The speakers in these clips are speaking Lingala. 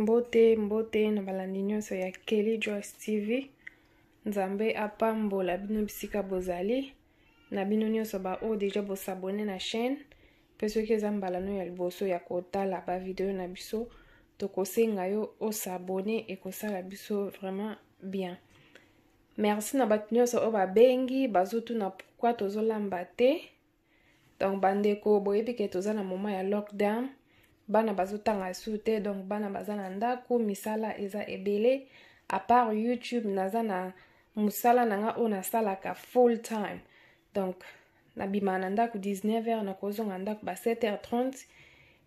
Mbote na balandi nyonso ya Kelly Joyce TV. Nzambe apambola bino bisika bozali. Na bino nyonso ba o deja bo s'abonner na chaîne. Peso ke zambalano ya liboso ya kotala ba video na biso. Tokosenga yo o s'abonner et kosala biso vraiment bien. Merci na bat nyonso o ba bengi bazotu na pourquoi tozolamba te. Donc bandeko boyebi ke toza na moment ya lockdown. Bana bazotanga sute donc bana bazana ndako misala eza ebele à part YouTube naza na musala nanga ona salaka full time donc na bimana ndako 19h na kozonga ndako ba 7h30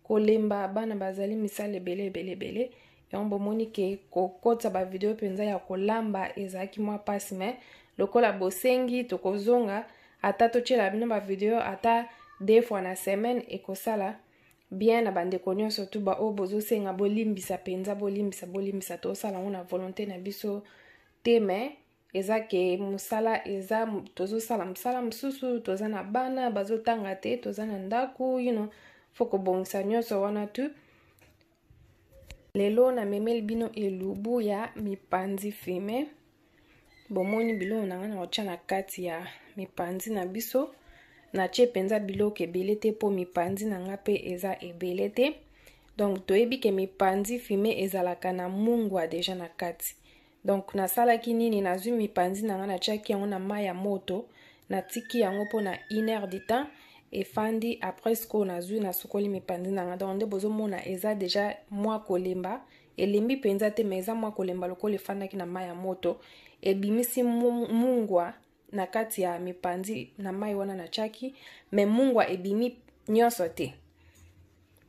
kolemba bana bazali misala ebele yambo moni ke kokotsa ba video penza ya kolamba ezaki mwa passe mais lokola bosengi tokozonga ata tochela bino ba video ata 2 fois na semaine ekosala bien na bandeko nyonso tu ba o bozo senga bolimbisa penza bolimbisa to sala ona volonté na biso teme eza ke musala eza tozo sala musala mususu toza na bana bazotanga te toza na ndaku foko bongisa nyonso wana tu lelo na memeli bino elubu ya mipanzi fime bomoni bilo nanga na ocha na kati ya mipanzi na biso na che penza biloko ebele te po mipanzi na nga pe eza ebele te donc toyebi ke mipanzi fime ezalaka na mungwa deja na kati donc nasalaki nini nazwi mipanzi na nga na tiaki yango na mai ya moto na tiki yango po na 1 heure de temps efandi après sko nazwi na sukoli mipanzi na nga donc nde bozomona eza deja mwa kolemba elembi penza te mais eza mwa kolemba lokola efandaki na mai ya moto ebimisi mungwa na kati ya mipanzi na mai wana na chaki mais mungwa ebimi nyonso te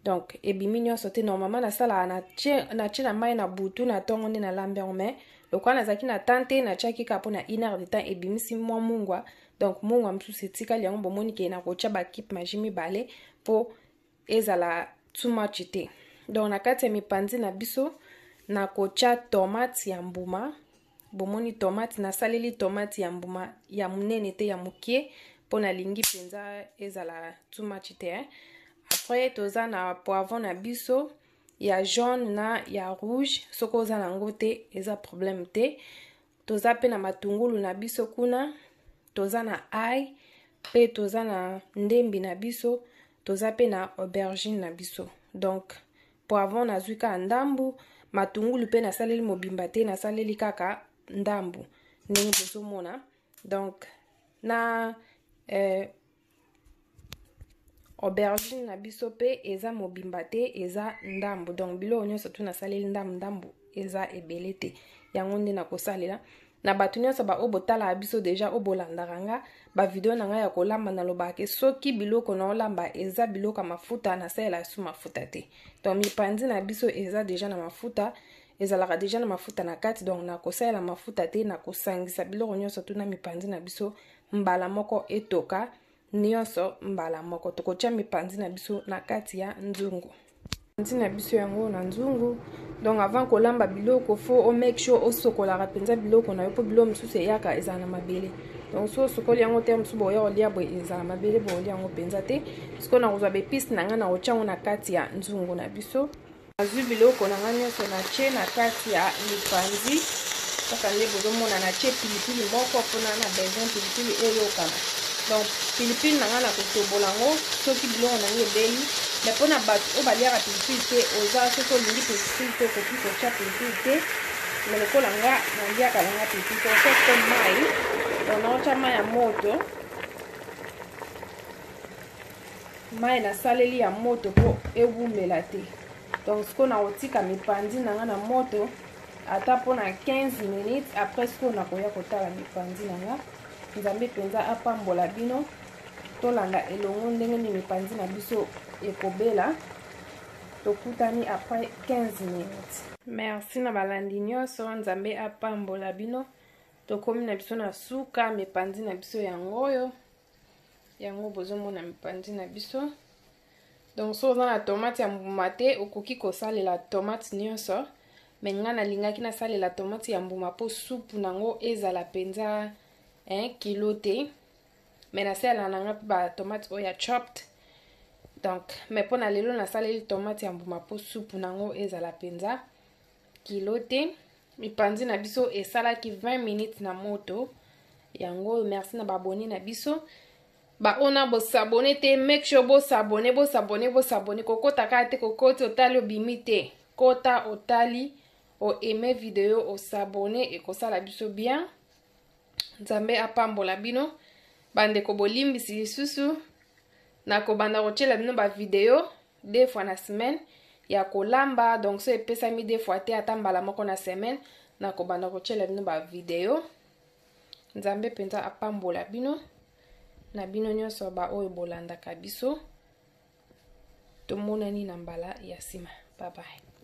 donc ebimi nyonso te normalement na sala na che na mai na butu na tongo nde na lambe mais lokola nazaki na tante na chaki ka po na 1 heure de temps ebimisi mwa mungwa donc mungwa msusu etikali yango bomoni ke na kocha ba kip majimi bale po ezala too much te donc na kati ya mipanzi na biso na kocha tomate ya mbuma bomoni tomate na saleli tomate ya mbuma ya munene te ya mukie pona lingi penza ezala too much te après toza na poivron na biso ya jaune na ya rouge soko za na ngote eza problème te toza pe na matungulu na biso kuna toza na ail pe toza na ndembi na biso toza pe na aubergine na biso donc poivron na zuika ndambu matungulu pe na saleli mobimba te na saleli kaka ndambu ndenge bozomona donc na aubergine na biso pe eza mobimba te eza ndambu donc biloko nyonso tu nasaleli ndambu eza ebele te yango nde nakosalela na bato nyonso ba obotala biso deja obolandaka nga ba video na nga ya kolamba na lobake soki biloko na olamba eza biloko mafuta na salela su mafuta te donc mipanzi na biso eza deja na mafuta ezalaka deja na mafuta na kati donc na kosalela mafuta te na kosangisa biloko nyonso tu na mipanzi na biso mbala moko etoka nyonso mbala moko tokotia mipanzi na biso na kati ya nzungu mipanzi na biso yango na nzungu donc avant kolamba biloko fo o make sure osokolaka penza biloko na yo po biloko mosusu eyaka ezala na mabele donc so sokoli yango te mosusu boya kolia boye ezala mabele bolia yango penza te siko na kozwa bepiste na nga na kotia yango na kati ya nzungu na biso azwi biloko na nga nyonso na tie na kati ya mipanzi kaka nde bozomona na tie pilipili moko mpona na besoin pilipili eyokana donc pilipili na nga na kotobola yango soki biloko na nga ebeli mais mpona bato oyo baliaka pilipili te oza soki olingi pilipili te okoki kotia pilipili te mais lokola nga naliaka nanga pilipili te okoki mai donc naotya mai ya moto mai nasaleli ya moto mpo ewumela te donc siko na kotika mipanzi na nga na moto ata mpona 15 minutes après siko na koya kotala mipanzi na nga nzambe penza apambola bino tolanda elongo ndenge ni mipanzi na biso ekobela tokutani après 15 minutes merci na balandi nyonso nzambe apambola bino tokomi na biso na suka mipanzi na biso yango bozomona mipanzi na biso donc so oza na tomate ya mbuma te okoki kosalela tomate nyonso me nga nalingaki nasalela tomate ya mbuma po supu nango ezala penza 1 kilo te me nasalela nanga mpe ba tomate oyo ya chopped donc me mpona lelo nasaleli tomate ya mbuma po supu nango ezala penza kilo te. Mipanzi na biso esalaki 20 minutes na moto. Yango merci na baboni na biso. Ba ona bo s'abonner te, make sure bo s'abonner. Kokota kate kokoti otali obimi te. Kota otali o aimer vidéo o s'abonner et kosala biso bien. Nzambe apambola bino. Bande ko bolimbisi lisusu. Na ko banda kochela bino ba vidéo 2 fois na semaine. Ya kolamba donc so epesami 2 fois te ata mbala moko na semaine. Na ko banda kochela bino ba vidéo. Nzambe penza apambola bino. Na bino nyonso ba oyo bolandaka biso. Tomonani na mbala ya sima. Bye bye.